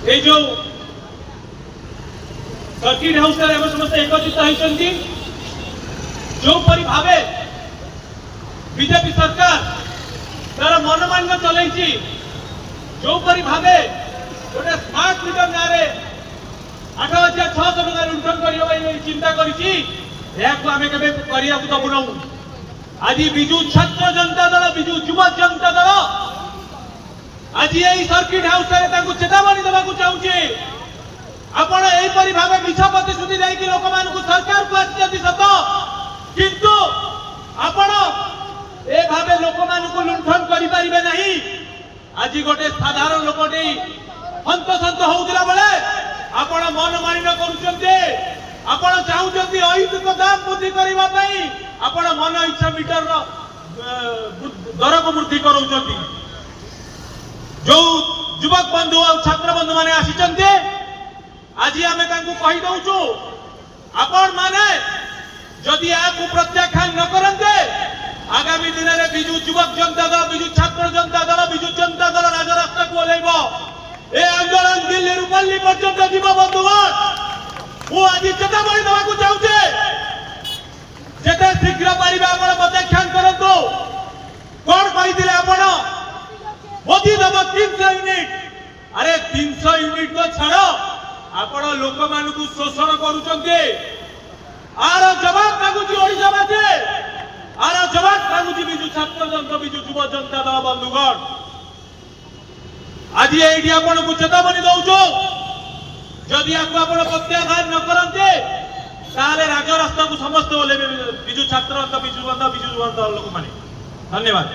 এই যে circuit house समस्त एकत्रित होती जो परी भावे बीजेपी सरकार तार मनमान्य चलती जो परी भावे गोटे स्मार्ट मीटर ना 8,600 टका लुंठन करने चिंता करी दबुना आज विजु छात्र जनता दल विजु युवा जनता दल आज यही सर्किट हाउस चेतावनी देवाक चाहूँगी आपण एपरी भाव मिछ प्रतिश्रुति देकी लोक मानकु सरकार को आछि सत किंतु आपण ए भावे लोक मानकु लुंठन करि परिबे नहीं। आज गोटे साधारण लोकटी हंतसंत होउतिला बेले आपण मन मानिना करूचंते आपण चाहूचंती अहितक दाम वृद्धि करबा पई आपण मन इच्छा मीटर रो दर को वृद्धि करूचंती। जो युवक बंधु और छात्र बंधु माने आसीचंते आज आम कही दौचु आपण माने जदि आपको प्रत्याख्यान न करते आगामी दिन में विजु युवक जनता दल विजु छात्र जनता दल विजु जनता दल राजरास्ता को ओह्लैब ए आंदोलन दिल्ली रु दिल्ली पर्यंत जीव बंधुगण मु आज चेतावनी देवाक चाहूचे जिते शीघ्र पारे आप प्रत्याख्यान करतु कौन कही आपण मोदी दब 300 यूनिट अरे 300 यूनिट तो छाड़ आपण लोक मानकु शोषण करूचंते आर जवाब मागुची ओडिशावासी आर जवाब मागुची विजु छात्र जनता विजु युवा जनता दल बंधुगण आज एठी आपण को चेतावनी दउचो जदि आपको आपण प्रत्याख्यान न करते ताले राजरास्ता को समस्त ओले विजु छात्र जनता विजु जनता विजु युवा दल लोक माने। धन्यवाद।